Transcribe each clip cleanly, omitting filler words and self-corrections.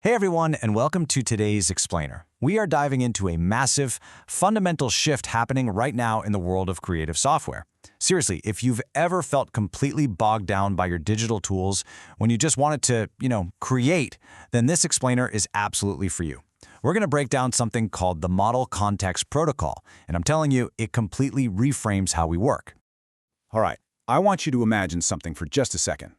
Hey everyone, and welcome to today's Explainer. We are diving into a massive, fundamental shift happening right now in the world of creative software. Seriously, if you've ever felt completely bogged down by your digital tools when you just wanted to, create, then this Explainer is absolutely for you. We're going to break down something called the Model Context Protocol, and I'm telling you, it completely reframes how we work. All right, I want you to imagine something for just a second.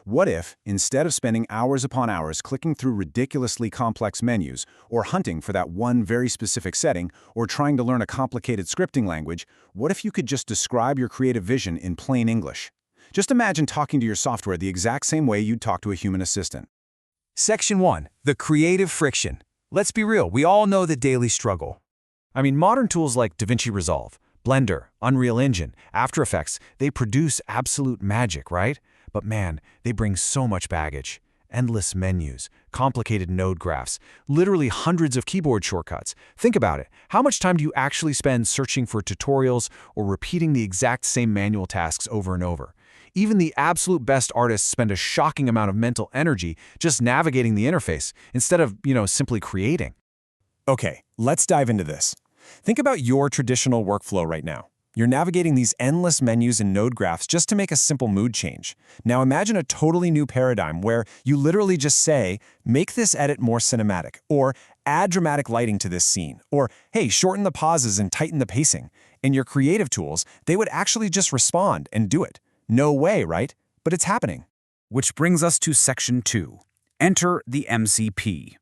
What if, instead of spending hours upon hours clicking through ridiculously complex menus, or hunting for that one very specific setting, or trying to learn a complicated scripting language, what if you could just describe your creative vision in plain English? Just imagine talking to your software the exact same way you'd talk to a human assistant. Section 1. The creative friction. Let's be real, we all know the daily struggle. Modern tools like DaVinci Resolve, Blender, Unreal Engine, After Effects, they produce absolute magic, right? But man, they bring so much baggage. Endless menus, complicated node graphs, literally hundreds of keyboard shortcuts. Think about it. How much time do you actually spend searching for tutorials or repeating the exact same manual tasks over and over? Even the absolute best artists spend a shocking amount of mental energy just navigating the interface instead of, simply creating. Okay, let's dive into this. Think about your traditional workflow right now. You're navigating these endless menus and node graphs just to make a simple mood change. Now imagine a totally new paradigm where you literally just say, make this edit more cinematic, or add dramatic lighting to this scene, or hey, shorten the pauses and tighten the pacing. And your creative tools, they would actually just respond and do it. No way, right? But it's happening. Which brings us to Section 2. Enter the MCP.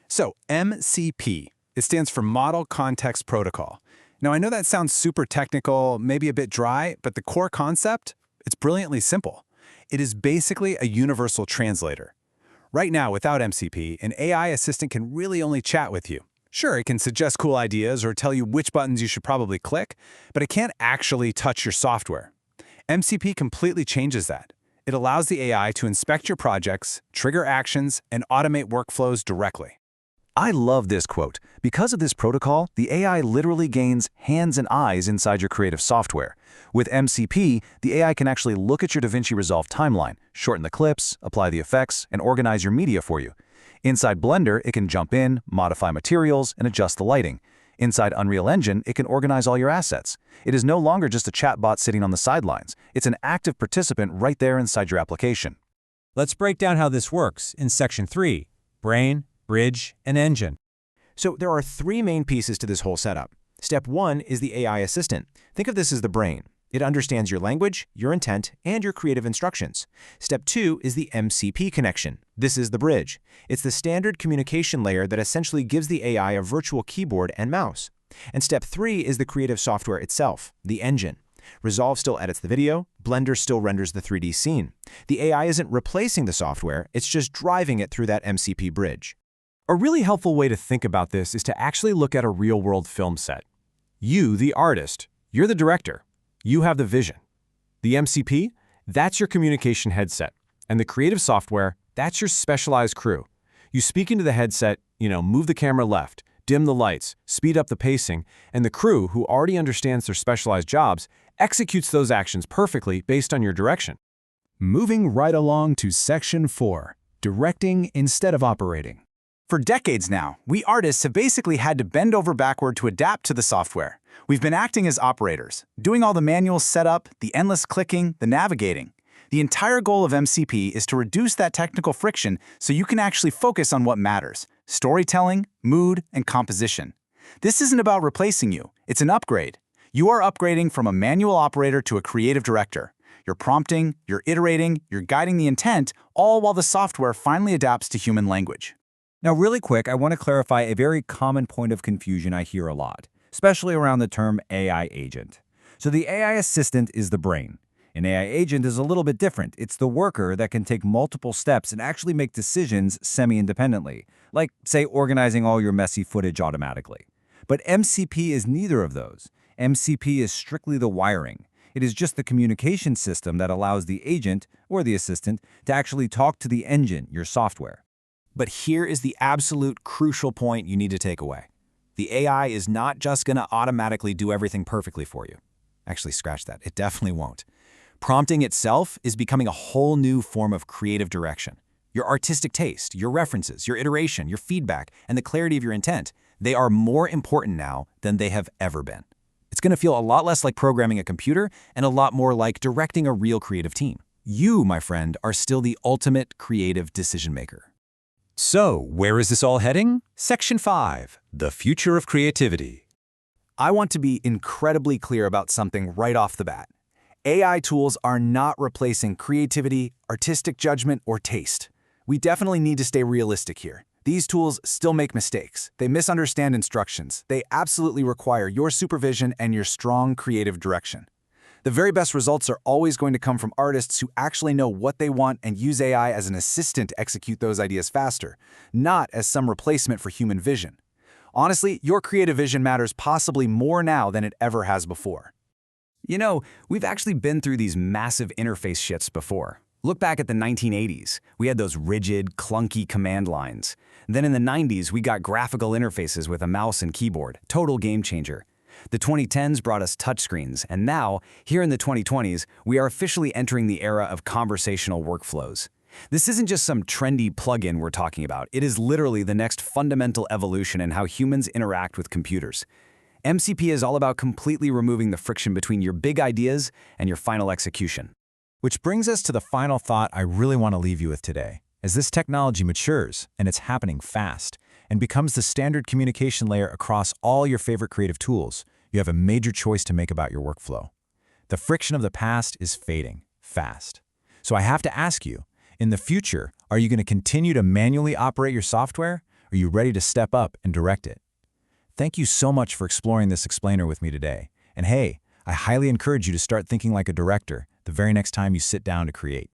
So, MCP, it stands for Model Context Protocol. Now, I know that sounds super technical, maybe a bit dry, but the core concept, it's brilliantly simple. It is basically a universal translator. Right now, without MCP, an AI assistant can really only chat with you. Sure, it can suggest cool ideas or tell you which buttons you should probably click, but it can't actually touch your software. MCP completely changes that. It allows the AI to inspect your projects, trigger actions, and automate workflows directly. I love this quote. Because of this protocol, the AI literally gains hands and eyes inside your creative software. With MCP, the AI can actually look at your DaVinci Resolve timeline, shorten the clips, apply the effects, and organize your media for you. Inside Blender, it can jump in, modify materials, and adjust the lighting. Inside Unreal Engine, it can organize all your assets. It is no longer just a chatbot sitting on the sidelines. It's an active participant right there inside your application. Let's break down how this works in Section 3, Brain, Bridge, and Engine. So there are three main pieces to this whole setup. Step 1 is the AI assistant. Think of this as the brain. It understands your language, your intent, and your creative instructions. Step 2 is the MCP connection. This is the bridge. It's the standard communication layer that essentially gives the AI a virtual keyboard and mouse. And step 3 is the creative software itself, the engine. Resolve still edits the video, Blender still renders the 3D scene. The AI isn't replacing the software, it's just driving it through that MCP bridge. A really helpful way to think about this is to actually look at a real-world film set. You, the artist, you're the director. You have the vision. The MCP, that's your communication headset. And the creative software, that's your specialized crew. You speak into the headset, move the camera left, dim the lights, speed up the pacing, and the crew, who already understands their specialized jobs, executes those actions perfectly based on your direction. Moving right along to Section 4. Directing instead of operating. For decades now, we artists have basically had to bend over backward to adapt to the software. We've been acting as operators, doing all the manual setup, the endless clicking, the navigating. The entire goal of MCP is to reduce that technical friction so you can actually focus on what matters: storytelling, mood, and composition. This isn't about replacing you, it's an upgrade. You are upgrading from a manual operator to a creative director. You're prompting, you're iterating, you're guiding the intent, all while the software finally adapts to human language. Now, really quick, I want to clarify a very common point of confusion I hear a lot, especially around the term AI agent. So the AI assistant is the brain. An AI agent is a little bit different. It's the worker that can take multiple steps and actually make decisions semi-independently, like, say, organizing all your messy footage automatically. But MCP is neither of those. MCP is strictly the wiring. It is just the communication system that allows the agent, or the assistant, to actually talk to the engine, your software. But here is the absolute crucial point you need to take away. The AI is not just going to automatically do everything perfectly for you. Actually, scratch that. It definitely won't. Prompting itself is becoming a whole new form of creative direction. Your artistic taste, your references, your iteration, your feedback, and the clarity of your intent, they are more important now than they have ever been. It's going to feel a lot less like programming a computer and a lot more like directing a real creative team. You, my friend, are still the ultimate creative decision maker. So, where is this all heading? Section 5, the future of creativity. I want to be incredibly clear about something right off the bat. AI tools are not replacing creativity, artistic judgment, or taste. We definitely need to stay realistic here. These tools still make mistakes. They misunderstand instructions. They absolutely require your supervision and your strong creative direction. The very best results are always going to come from artists who actually know what they want and use AI as an assistant to execute those ideas faster, not as some replacement for human vision. Honestly, your creative vision matters possibly more now than it ever has before. You know, we've actually been through these massive interface shifts before. Look back at the 1980s. We had those rigid, clunky command lines. Then in the 90s, we got graphical interfaces with a mouse and keyboard. Total game changer. The 2010s brought us touchscreens, and now, here in the 2020s, we are officially entering the era of conversational workflows. This isn't just some trendy plugin we're talking about. It is literally the next fundamental evolution in how humans interact with computers. MCP is all about completely removing the friction between your big ideas and your final execution. Which brings us to the final thought I really want to leave you with today. As this technology matures, and it's happening fast, and becomes the standard communication layer across all your favorite creative tools, you have a major choice to make about your workflow. The friction of the past is fading fast. So I have to ask you, in the future, are you going to continue to manually operate your software? Or are you ready to step up and direct it? Thank you so much for exploring this explainer with me today. And hey, I highly encourage you to start thinking like a director the very next time you sit down to create.